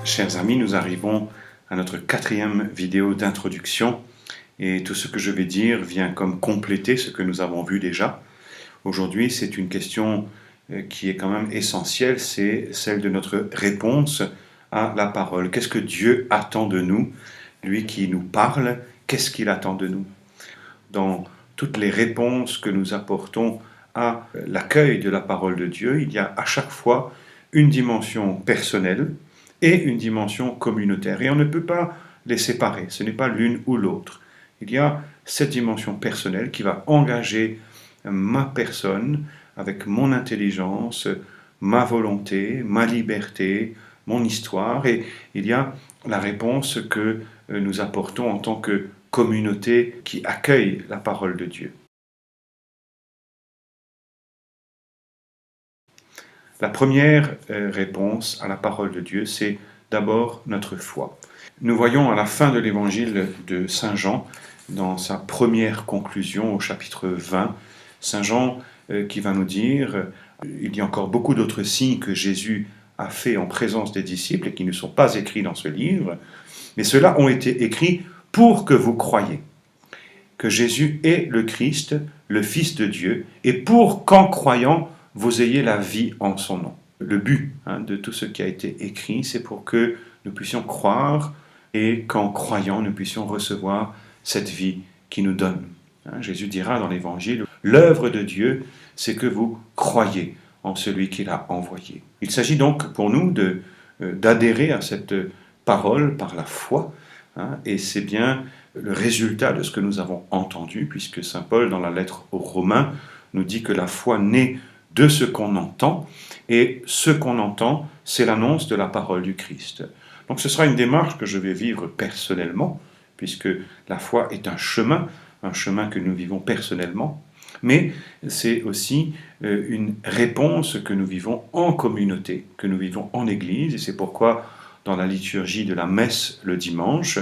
Chers amis, nous arrivons à notre 4e vidéo d'introduction et tout ce que je vais dire vient comme compléter ce que nous avons vu déjà. Aujourd'hui, c'est une question qui est quand même essentielle, c'est celle de notre réponse à la parole. Qu'est-ce que Dieu attend de nous? Lui qui nous parle, qu'est-ce qu'il attend de nous? Dans toutes les réponses que nous apportons à l'accueil de la parole de Dieu, il y a à chaque fois une dimension personnelle et une dimension communautaire. Et on ne peut pas les séparer, ce n'est pas l'une ou l'autre. Il y a cette dimension personnelle qui va engager ma personne avec mon intelligence, ma volonté, ma liberté, mon histoire, et il y a la réponse que nous apportons en tant que communauté qui accueille la parole de Dieu. La première réponse à la parole de Dieu, c'est d'abord notre foi. Nous voyons à la fin de l'évangile de Saint Jean, dans sa première conclusion au chapitre 20, Saint Jean qui va nous dire, il y a encore beaucoup d'autres signes que Jésus a fait en présence des disciples et qui ne sont pas écrits dans ce livre, mais ceux-là ont été écrits pour que vous croyiez que Jésus est le Christ, le Fils de Dieu, et pour qu'en croyant, vous ayez la vie en son nom. Le but de tout ce qui a été écrit, c'est pour que nous puissions croire et qu'en croyant, nous puissions recevoir cette vie qu'il nous donne. Jésus dira dans l'Évangile, l'œuvre de Dieu, c'est que vous croyez en celui qu'il a envoyé. Il s'agit donc pour nous d'adhérer à cette parole par la foi, et c'est bien le résultat de ce que nous avons entendu, puisque saint Paul, dans la lettre aux Romains, nous dit que la foi naît de ce qu'on entend, et ce qu'on entend, c'est l'annonce de la parole du Christ. Donc ce sera une démarche que je vais vivre personnellement, puisque la foi est un chemin que nous vivons personnellement, mais c'est aussi une réponse que nous vivons en communauté, que nous vivons en Église, et c'est pourquoi dans la liturgie de la messe le dimanche,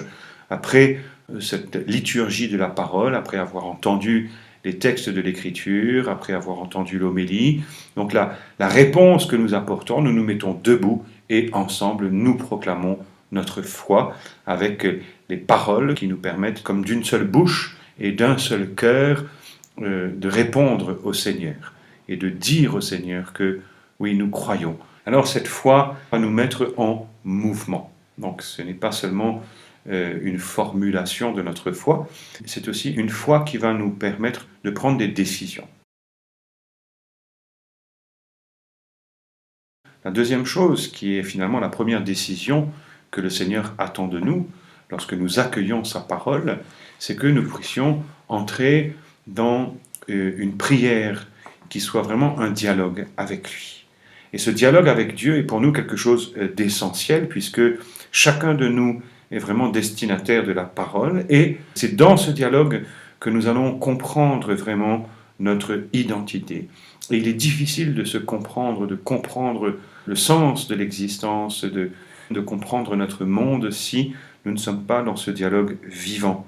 après cette liturgie de la parole, après avoir entendu les textes de l'Écriture, après avoir entendu l'homélie, donc la réponse que nous apportons, nous nous mettons debout et ensemble nous proclamons notre foi avec les paroles qui nous permettent, comme d'une seule bouche et d'un seul cœur, de répondre au Seigneur et de dire au Seigneur que oui, nous croyons. Alors cette foi va nous mettre en mouvement. Donc ce n'est pas seulement une formulation de notre foi, c'est aussi une foi qui va nous permettre de prendre des décisions. La deuxième chose, qui est finalement la première décision que le Seigneur attend de nous, lorsque nous accueillons sa parole, c'est que nous puissions entrer dans une prière qui soit vraiment un dialogue avec lui. Et ce dialogue avec Dieu est pour nous quelque chose d'essentiel, puisque chacun de nous est vraiment destinataire de la parole, et c'est dans ce dialogue que nous allons comprendre vraiment notre identité. Et il est difficile de se comprendre, de comprendre le sens de l'existence, de comprendre notre monde si nous ne sommes pas dans ce dialogue vivant.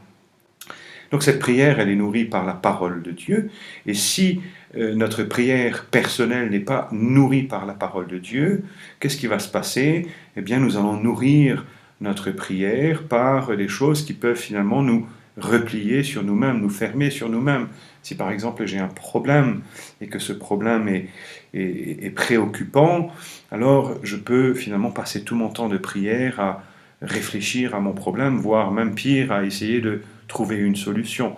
Donc cette prière, elle est nourrie par la parole de Dieu, et si notre prière personnelle n'est pas nourrie par la parole de Dieu, qu'est-ce qui va se passer? Eh bien, nous allons nourrir notre prière par des choses qui peuvent finalement nous replier sur nous-mêmes, nous fermer sur nous-mêmes. Si par exemple j'ai un problème et que ce problème est préoccupant, alors je peux finalement passer tout mon temps de prière à réfléchir à mon problème, voire même pire, à essayer de trouver une solution.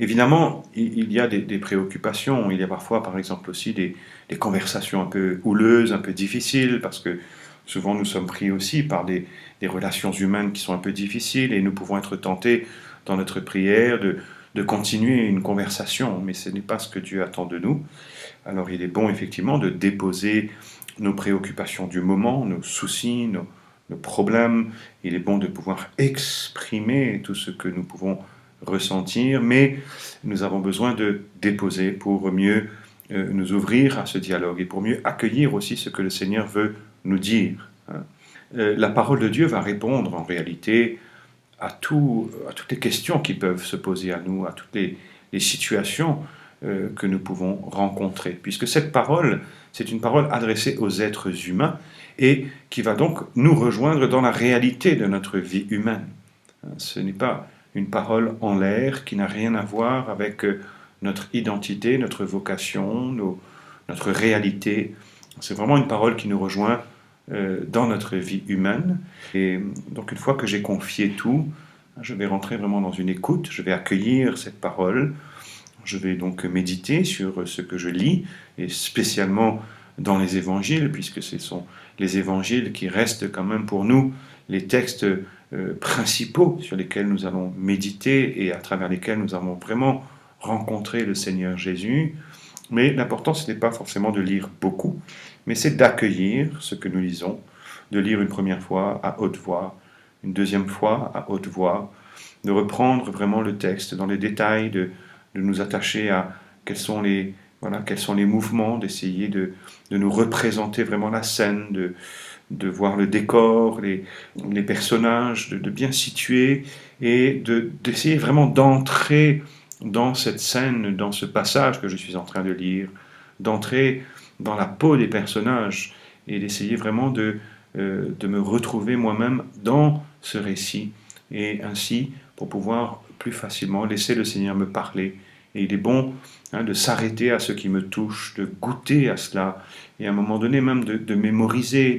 Évidemment, il y a des préoccupations, il y a parfois par exemple aussi des conversations un peu houleuses, un peu difficiles, parce que souvent nous sommes pris aussi par des relations humaines qui sont un peu difficiles, et nous pouvons être tentés dans notre prière de continuer une conversation, mais ce n'est pas ce que Dieu attend de nous. Alors il est bon effectivement de déposer nos préoccupations du moment, nos soucis, nos problèmes. Il est bon de pouvoir exprimer tout ce que nous pouvons ressentir, mais nous avons besoin de déposer pour mieux nous ouvrir à ce dialogue et pour mieux accueillir aussi ce que le Seigneur veut nous dire. La parole de Dieu va répondre en réalité à toutes les questions qui peuvent se poser à nous, à toutes les situations que nous pouvons rencontrer. Puisque cette parole, c'est une parole adressée aux êtres humains et qui va donc nous rejoindre dans la réalité de notre vie humaine. Ce n'est pas une parole en l'air qui n'a rien à voir avec notre identité, notre vocation, notre réalité. C'est vraiment une parole qui nous rejoint dans notre vie humaine. Et donc une fois que j'ai confié tout, je vais rentrer vraiment dans une écoute, je vais accueillir cette parole, je vais donc méditer sur ce que je lis, et spécialement dans les évangiles, puisque ce sont les évangiles qui restent quand même pour nous les textes principaux sur lesquels nous allons méditer et à travers lesquels nous avons vraiment rencontré le Seigneur Jésus. Mais l'important, ce n'est pas forcément de lire beaucoup, mais c'est d'accueillir ce que nous lisons, de lire une première fois à haute voix, une deuxième fois à haute voix, de reprendre vraiment le texte dans les détails, de nous attacher à quels sont les mouvements, d'essayer de nous représenter vraiment la scène, de voir le décor, les personnages, de bien situer et d'essayer vraiment d'entrer dans cette scène, dans ce passage que je suis en train de lire, d'entrer dans la peau des personnages et d'essayer vraiment de me retrouver moi-même dans ce récit et ainsi pour pouvoir plus facilement laisser le Seigneur me parler. Et il est bon de s'arrêter à ce qui me touche, de goûter à cela et à un moment donné même de mémoriser,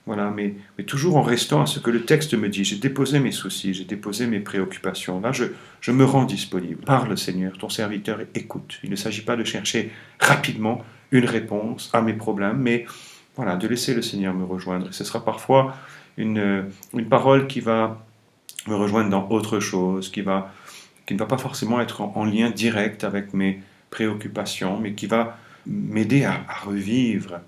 voilà, mais toujours en restant à ce que le texte me dit. J'ai déposé mes soucis, j'ai déposé mes préoccupations. Là, je me rends disponible. Parle, Seigneur, ton serviteur écoute. Il ne s'agit pas de chercher rapidement une réponse à mes problèmes, mais voilà, de laisser le Seigneur me rejoindre. Et ce sera parfois une parole qui va me rejoindre dans autre chose, qui ne va pas forcément être en lien direct avec mes préoccupations, mais qui va m'aider à revivre.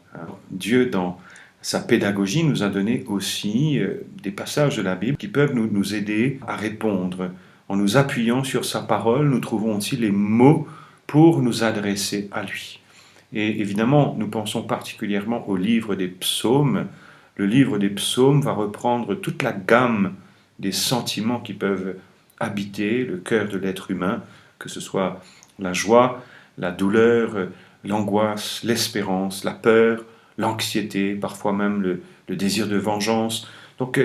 Dieu, dans sa pédagogie, nous a donné aussi des passages de la Bible qui peuvent nous aider à répondre. En nous appuyant sur sa parole, nous trouvons aussi les mots pour nous adresser à lui. Et évidemment, nous pensons particulièrement au livre des psaumes. Le livre des psaumes va reprendre toute la gamme des sentiments qui peuvent habiter le cœur de l'être humain, que ce soit la joie, la douleur, l'angoisse, l'espérance, la peur, l'anxiété, parfois même le désir de vengeance. Donc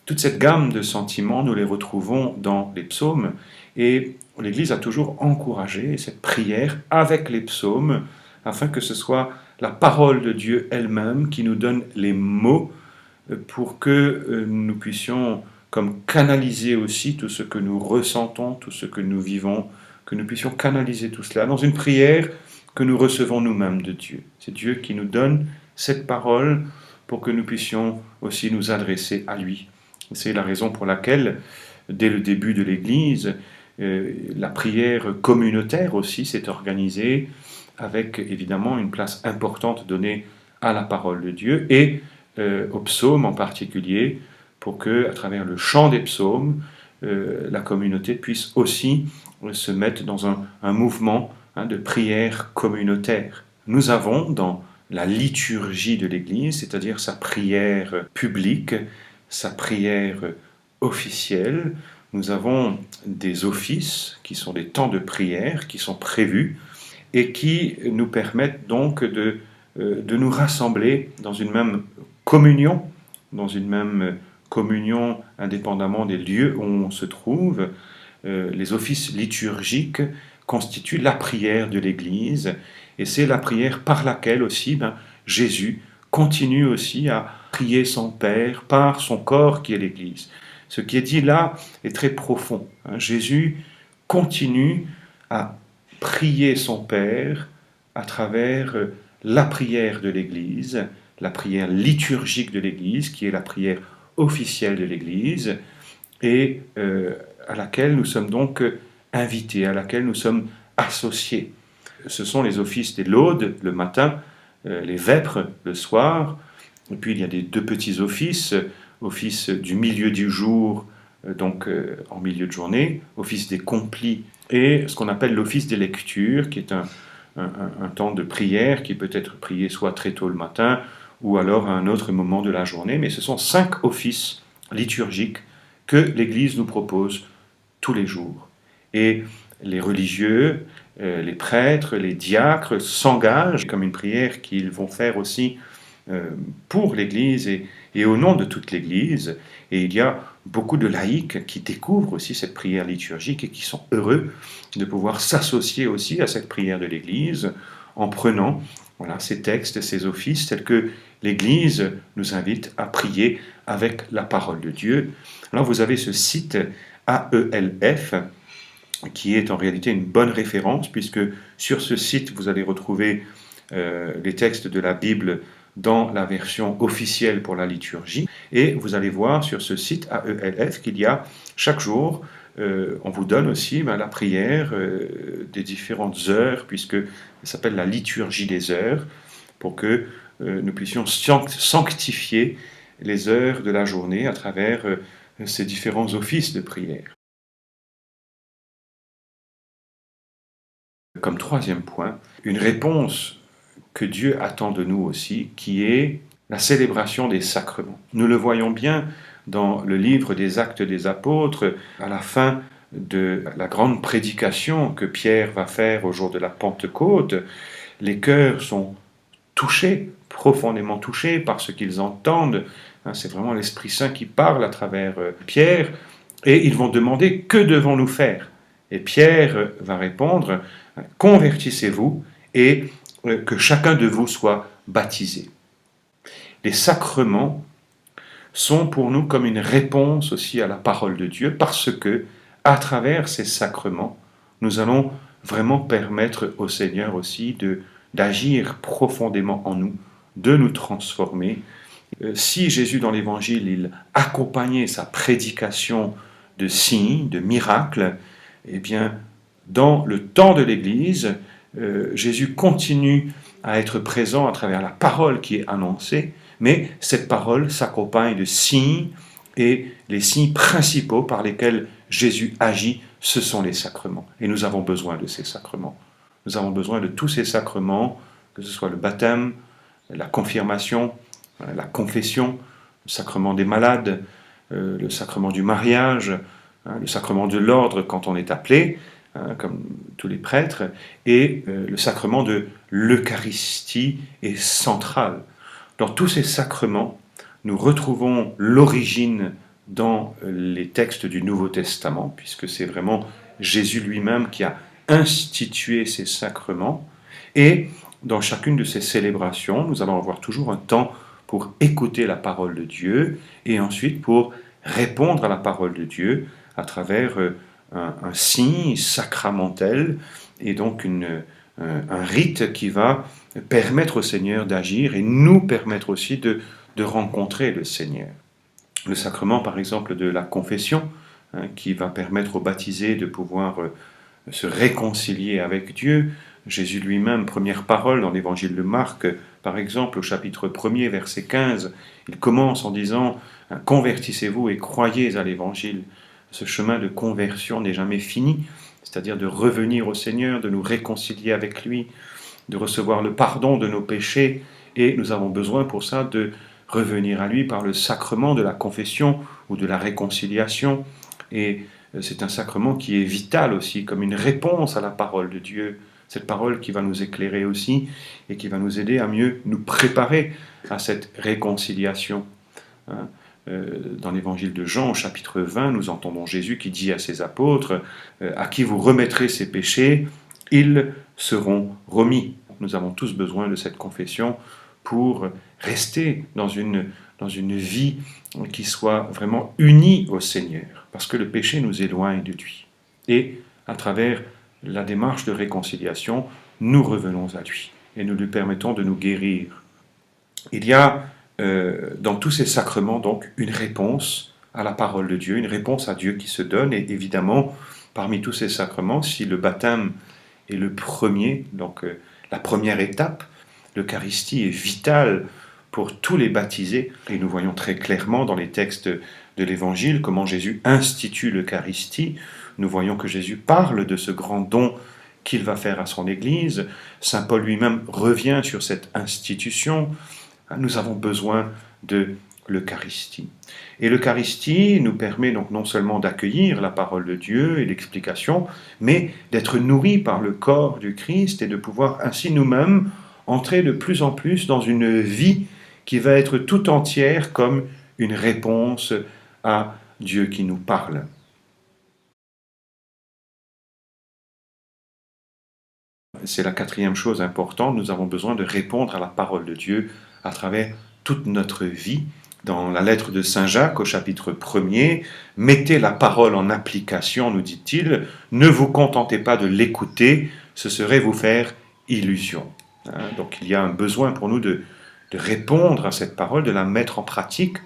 toute cette gamme de sentiments, nous les retrouvons dans les psaumes et l'Église a toujours encouragé cette prière avec les psaumes afin que ce soit la parole de Dieu elle-même qui nous donne les mots pour que nous puissions comme canaliser aussi tout ce que nous ressentons, tout ce que nous vivons, que nous puissions canaliser tout cela dans une prière que nous recevons nous-mêmes de Dieu. C'est Dieu qui nous donne cette parole pour que nous puissions aussi nous adresser à lui. C'est la raison pour laquelle, dès le début de l'Église, la prière communautaire aussi s'est organisée avec évidemment une place importante donnée à la parole de Dieu et aux psaumes en particulier, pour que, à travers le chant des psaumes, la communauté puisse aussi se mettre dans un mouvement de prière communautaire. Nous avons dans la liturgie de l'Église, c'est-à-dire sa prière publique, sa prière officielle, nous avons des offices qui sont des temps de prière qui sont prévus et qui nous permettent donc de nous rassembler dans une même communion, indépendamment des lieux où on se trouve. Les offices liturgiques constituent la prière de l'Église et c'est la prière par laquelle aussi Jésus continue aussi à prier son Père par son corps qui est l'Église. Ce qui est dit là est très profond. Jésus continue à prier son Père à travers la prière de l'Église, la prière liturgique de l'Église, qui est la prière officielle de l'Église, et à laquelle nous sommes donc invités, à laquelle nous sommes associés. Ce sont les offices des laudes le matin, les vêpres le soir, et puis il y a des deux petits offices, office du milieu du jour, donc en milieu de journée, office des complis, et ce qu'on appelle l'office des lectures, qui est un temps de prière qui peut être prié soit très tôt le matin, ou alors à un autre moment de la journée, mais ce sont 5 offices liturgiques que l'Église nous propose tous les jours. Et les religieux, les prêtres, les diacres s'engagent comme une prière qu'ils vont faire aussi pour l'Église et au nom de toute l'Église. Et il y a beaucoup de laïcs qui découvrent aussi cette prière liturgique et qui sont heureux de pouvoir s'associer aussi à cette prière de l'Église en prenant voilà, ces textes, ces offices tels que l'Église nous invite à prier avec la parole de Dieu. Alors vous avez ce site AELF qui est en réalité une bonne référence puisque sur ce site vous allez retrouver les textes de la Bible dans la version officielle pour la liturgie. Et vous allez voir sur ce site AELF qu'il y a chaque jour, on vous donne aussi la prière des différentes heures, puisque ça s'appelle la liturgie des heures, pour que nous puissions sanctifier les heures de la journée à travers ces différents offices de prière. Comme troisième point, une réponse que Dieu attend de nous aussi, qui est la célébration des sacrements. Nous le voyons bien dans le livre des Actes des Apôtres, à la fin de la grande prédication que Pierre va faire au jour de la Pentecôte, les cœurs sont touchés, profondément touchés par ce qu'ils entendent. C'est vraiment l'Esprit Saint qui parle à travers Pierre, et ils vont demander « Que devons-nous faire ?» Et Pierre va répondre « Convertissez-vous et que chacun de vous soit baptisé. » Les sacrements sont pour nous comme une réponse aussi à la parole de Dieu, parce que, à travers ces sacrements, nous allons vraiment permettre au Seigneur aussi d'agir profondément en nous, de nous transformer. Si Jésus, dans l'Évangile, il accompagnait sa prédication de signes, de miracles, eh bien, dans le temps de l'Église, Jésus continue à être présent à travers la parole qui est annoncée, mais cette parole s'accompagne de signes, et les signes principaux par lesquels Jésus agit, ce sont les sacrements. Et nous avons besoin de ces sacrements. Nous avons besoin de tous ces sacrements, que ce soit le baptême, la confirmation, la confession, le sacrement des malades, le sacrement du mariage, le sacrement de l'ordre quand on est appelé, comme tous les prêtres, et le sacrement de l'Eucharistie est central. Dans tous ces sacrements, nous retrouvons l'origine dans les textes du Nouveau Testament, puisque c'est vraiment Jésus lui-même qui a institué ces sacrements, et dans chacune de ces célébrations, nous allons avoir toujours un temps pour écouter la parole de Dieu, et ensuite pour répondre à la parole de Dieu à travers un signe sacramentel, et donc un rite qui va permettre au Seigneur d'agir et nous permettre aussi de rencontrer le Seigneur. Le sacrement, par exemple, de la confession, qui va permettre aux baptisés de pouvoir se réconcilier avec Dieu. Jésus lui-même, première parole dans l'évangile de Marc, par exemple, au chapitre 1er, verset 15, il commence en disant « Convertissez-vous et croyez à l'évangile ». Ce chemin de conversion n'est jamais fini, c'est-à-dire de revenir au Seigneur, de nous réconcilier avec lui, de recevoir le pardon de nos péchés, et nous avons besoin pour ça de revenir à lui par le sacrement de la confession ou de la réconciliation. Et c'est un sacrement qui est vital aussi, comme une réponse à la parole de Dieu, cette parole qui va nous éclairer aussi et qui va nous aider à mieux nous préparer à cette réconciliation. Dans l'évangile de Jean, au chapitre 20, nous entendons Jésus qui dit à ses apôtres « À qui vous remettrez ces péchés, ils seront remis ». Nous avons tous besoin de cette confession pour rester dans une vie qui soit vraiment unie au Seigneur, parce que le péché nous éloigne de lui. Et à travers la démarche de réconciliation, nous revenons à lui et nous lui permettons de nous guérir. Il y a dans tous ces sacrements donc une réponse à la parole de Dieu, une réponse à Dieu qui se donne, et évidemment, parmi tous ces sacrements, si le baptême est le premier, donc la première étape, l'Eucharistie est vitale pour tous les baptisés, et nous voyons très clairement dans les textes de l'Évangile comment Jésus institue l'Eucharistie. Nous voyons que Jésus parle de ce grand don qu'il va faire à son Église. Saint Paul lui-même revient sur cette institution. Nous avons besoin de l'Eucharistie. Et l'Eucharistie nous permet donc non seulement d'accueillir la parole de Dieu et l'explication, mais d'être nourris par le corps du Christ et de pouvoir ainsi nous-mêmes entrer de plus en plus dans une vie qui va être tout entière comme une réponse à Dieu qui nous parle. C'est la quatrième chose importante, nous avons besoin de répondre à la parole de Dieu à travers toute notre vie. Dans la lettre de Saint Jacques au chapitre 1er, mettez la parole en application, nous dit-il, ne vous contentez pas de l'écouter, ce serait vous faire illusion. Donc il y a un besoin pour nous de répondre à cette parole, de la mettre en pratique,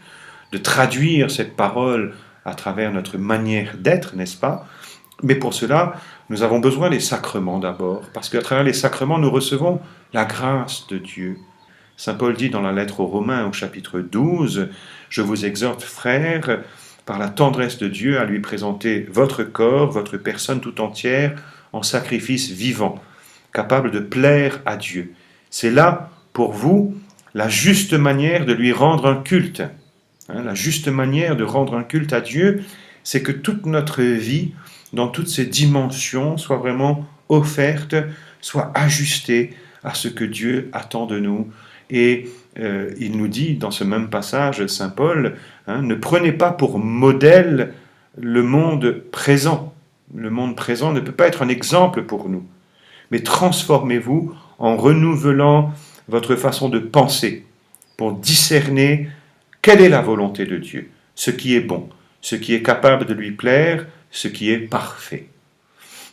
de traduire cette parole à travers notre manière d'être, n'est-ce pas? Mais pour cela, nous avons besoin des sacrements d'abord, parce qu'à travers les sacrements, nous recevons la grâce de Dieu. Saint Paul dit dans la lettre aux Romains au chapitre 12, « Je vous exhorte, frères, par la tendresse de Dieu, à lui présenter votre corps, votre personne tout entière, en sacrifice vivant, capable de plaire à Dieu. C'est là, pour vous, la juste manière de lui rendre un culte. » La juste manière de rendre un culte à Dieu, c'est que toute notre vie, dans toutes ses dimensions, soit vraiment offerte, soit ajustée à ce que Dieu attend de nous. Et il nous dit dans ce même passage, Saint Paul, ne prenez pas pour modèle le monde présent. Le monde présent ne peut pas être un exemple pour nous, mais transformez-vous en renouvelant votre façon de penser pour discerner quelle est la volonté de Dieu, ce qui est bon, ce qui est capable de lui plaire, ce qui est parfait.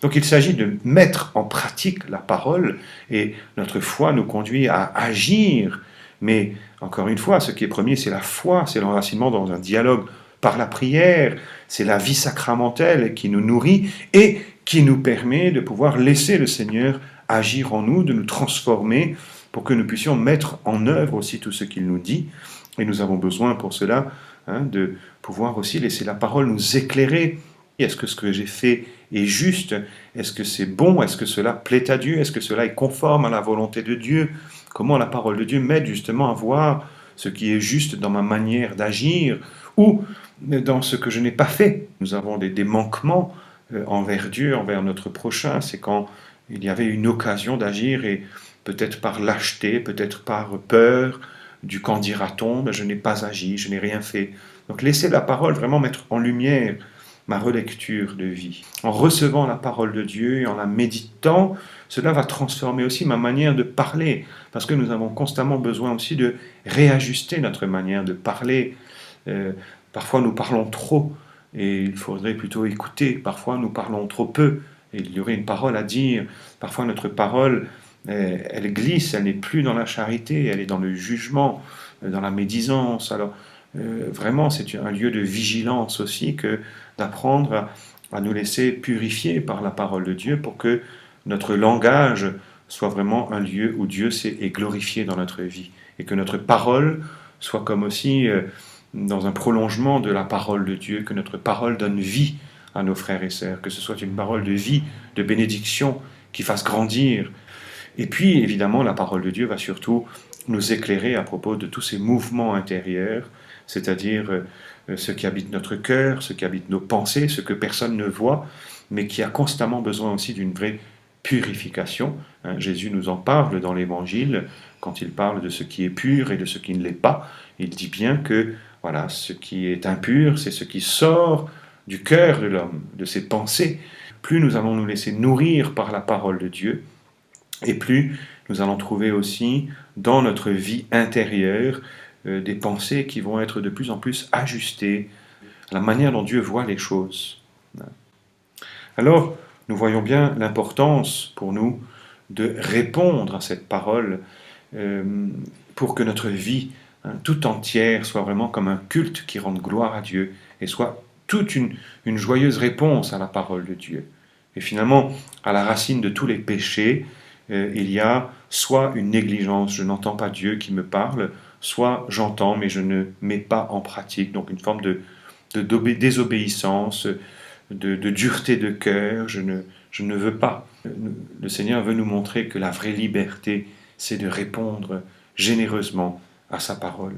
Donc il s'agit de mettre en pratique la parole et notre foi nous conduit à agir. Mais encore une fois, ce qui est premier, c'est la foi, c'est l'enracinement dans un dialogue par la prière, c'est la vie sacramentelle qui nous nourrit et qui nous permet de pouvoir laisser le Seigneur agir en nous, de nous transformer pour que nous puissions mettre en œuvre aussi tout ce qu'il nous dit. Et nous avons besoin pour cela de pouvoir aussi laisser la parole nous éclairer. Est-ce que ce que j'ai fait est juste? Est-ce que c'est bon? Est-ce que cela plaît à Dieu? Est-ce que cela est conforme à la volonté de Dieu? Comment la parole de Dieu m'aide justement à voir ce qui est juste dans ma manière d'agir ou dans ce que je n'ai pas fait? Nous avons des manquements envers Dieu, envers notre prochain. C'est quand il y avait une occasion d'agir et peut-être par lâcheté, peut-être par peur du qu'en dira-t-on, mais je n'ai pas agi, je n'ai rien fait. Donc laissez la parole vraiment mettre en lumière ma relecture de vie. En recevant la parole de Dieu et en la méditant, cela va transformer aussi ma manière de parler, parce que nous avons constamment besoin aussi de réajuster notre manière de parler. Parfois nous parlons trop et il faudrait plutôt écouter. Parfois nous parlons trop peu et il y aurait une parole à dire. Parfois notre parole, elle glisse, elle n'est plus dans la charité, elle est dans le jugement, dans la médisance. Alors vraiment, c'est un lieu de vigilance aussi que d'apprendre à nous laisser purifier par la parole de Dieu pour que notre langage soit vraiment un lieu où Dieu est glorifié dans notre vie et que notre parole soit comme aussi dans un prolongement de la parole de Dieu, que notre parole donne vie à nos frères et sœurs, que ce soit une parole de vie, de bénédiction, qui fasse grandir. Et puis, évidemment, la parole de Dieu va surtout nous éclairer à propos de tous ces mouvements intérieurs, c'est-à-dire ce qui habite notre cœur, ce qui habite nos pensées, ce que personne ne voit, mais qui a constamment besoin aussi d'une vraie purification. Jésus nous en parle dans l'Évangile, quand il parle de ce qui est pur et de ce qui ne l'est pas. Il dit bien que voilà, ce qui est impur, c'est ce qui sort du cœur de l'homme, de ses pensées. Plus nous allons nous laisser nourrir par la parole de Dieu, et plus nous allons trouver aussi dans notre vie intérieure des pensées qui vont être de plus en plus ajustées à la manière dont Dieu voit les choses. Alors, nous voyons bien l'importance pour nous de répondre à cette parole pour que notre vie tout entière soit vraiment comme un culte qui rende gloire à Dieu et soit toute une joyeuse réponse à la parole de Dieu. Et finalement, à la racine de tous les péchés, il y a soit une négligence, je n'entends pas Dieu qui me parle, soit j'entends mais je ne mets pas en pratique, donc une forme de désobéissance, de dureté de cœur, je ne veux pas. Le Seigneur veut nous montrer que la vraie liberté, c'est de répondre généreusement à sa parole.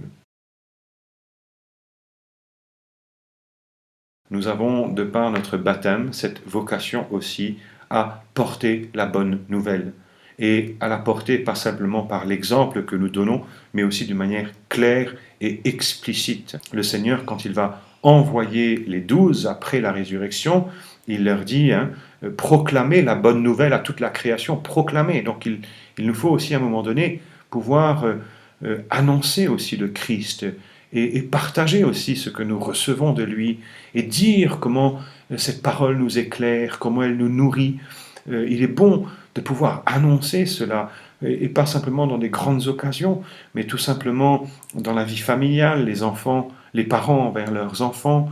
Nous avons, de par notre baptême, cette vocation aussi à porter la bonne nouvelle. Et à la porter pas simplement par l'exemple que nous donnons, mais aussi d'une manière claire et explicite. Le Seigneur, quand il va envoyer les 12 après la résurrection, il leur dit, proclamez la bonne nouvelle à toute la création, proclamez. Donc il nous faut aussi à un moment donné pouvoir annoncer aussi le Christ et partager aussi ce que nous recevons de lui et dire comment cette parole nous éclaire, comment elle nous nourrit. Il est bon de pouvoir annoncer cela, et pas simplement dans des grandes occasions, mais tout simplement dans la vie familiale, les enfants, les parents envers leurs enfants.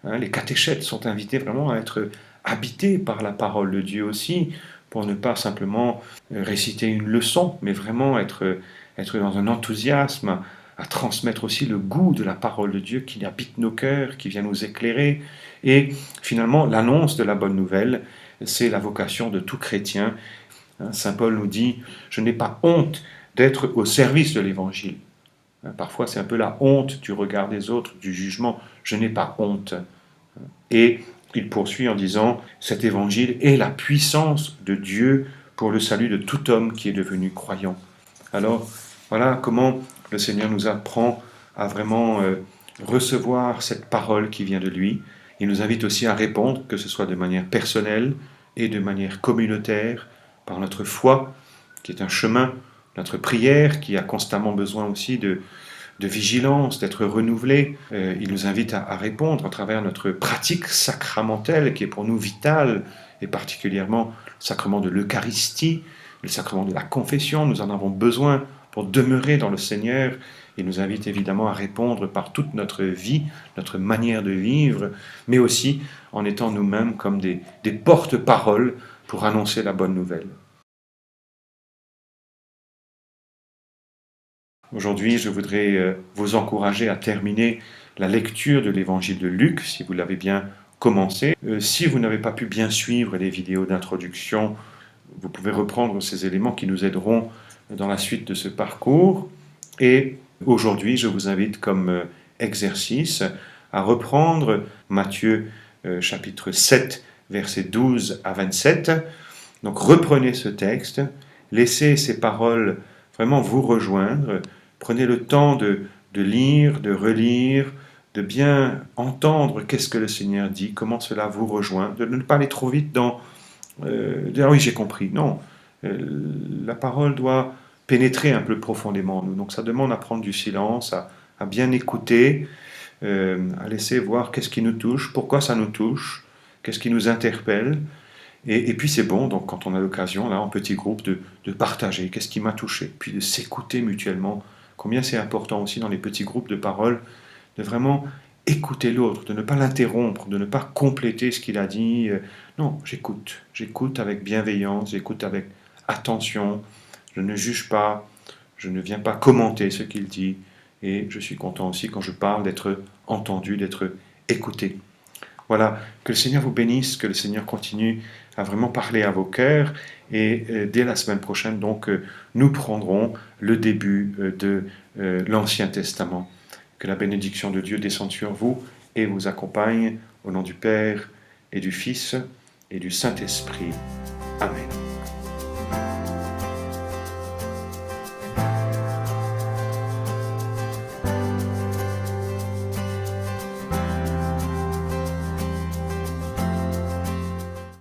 Les catéchètes sont invités vraiment à être habités par la parole de Dieu aussi, pour ne pas simplement réciter une leçon, mais vraiment être dans un enthousiasme, à transmettre aussi le goût de la parole de Dieu qui habite nos cœurs, qui vient nous éclairer. Et finalement, l'annonce de la bonne nouvelle, c'est la vocation de tout chrétien. Saint Paul nous dit, je n'ai pas honte d'être au service de l'Évangile. Parfois, c'est un peu la honte du regard des autres, du jugement. Je n'ai pas honte. Et il poursuit en disant, cet Évangile est la puissance de Dieu pour le salut de tout homme qui est devenu croyant. Alors, voilà comment le Seigneur nous apprend à vraiment recevoir cette parole qui vient de lui. Il nous invite aussi à répondre, que ce soit de manière personnelle et de manière communautaire, par notre foi, qui est un chemin, notre prière, qui a constamment besoin aussi de vigilance, d'être renouvelée. Il nous invite à répondre à travers notre pratique sacramentelle, qui est pour nous vitale, et particulièrement le sacrement de l'Eucharistie, le sacrement de la confession. Nous en avons besoin pour demeurer dans le Seigneur. Il nous invite évidemment à répondre par toute notre vie, notre manière de vivre, mais aussi en étant nous-mêmes comme des porte-paroles pour annoncer la bonne nouvelle. Aujourd'hui, je voudrais vous encourager à terminer la lecture de l'évangile de Luc, si vous l'avez bien commencé. Si vous n'avez pas pu bien suivre les vidéos d'introduction, vous pouvez reprendre ces éléments qui nous aideront dans la suite de ce parcours. Et aujourd'hui, je vous invite comme exercice à reprendre Matthieu chapitre 7, versets 12 à 27. Donc reprenez ce texte, laissez ces paroles vraiment vous rejoindre. Prenez le temps de lire, de relire, de bien entendre qu'est-ce que le Seigneur dit, comment cela vous rejoint, de ne pas aller trop vite dans dire oui j'ai compris. Non, la parole doit pénétrer un peu profondément en nous. Donc ça demande à prendre du silence, à bien écouter, à laisser voir qu'est-ce qui nous touche, pourquoi ça nous touche, qu'est-ce qui nous interpelle. Et puis c'est bon, donc quand on a l'occasion, là, en petit groupe, de partager qu'est-ce qui m'a touché, puis de s'écouter mutuellement. Combien c'est important aussi dans les petits groupes de parole, de vraiment écouter l'autre, de ne pas l'interrompre, de ne pas compléter ce qu'il a dit. Non, j'écoute avec bienveillance, j'écoute avec attention, je ne juge pas, je ne viens pas commenter ce qu'il dit, et je suis content aussi quand je parle d'être entendu, d'être écouté. Voilà, que le Seigneur vous bénisse, que le Seigneur continue à vraiment parler à vos cœurs. Et dès la semaine prochaine, donc, nous prendrons le début de l'Ancien Testament. Que la bénédiction de Dieu descende sur vous et vous accompagne au nom du Père et du Fils et du Saint-Esprit. Amen.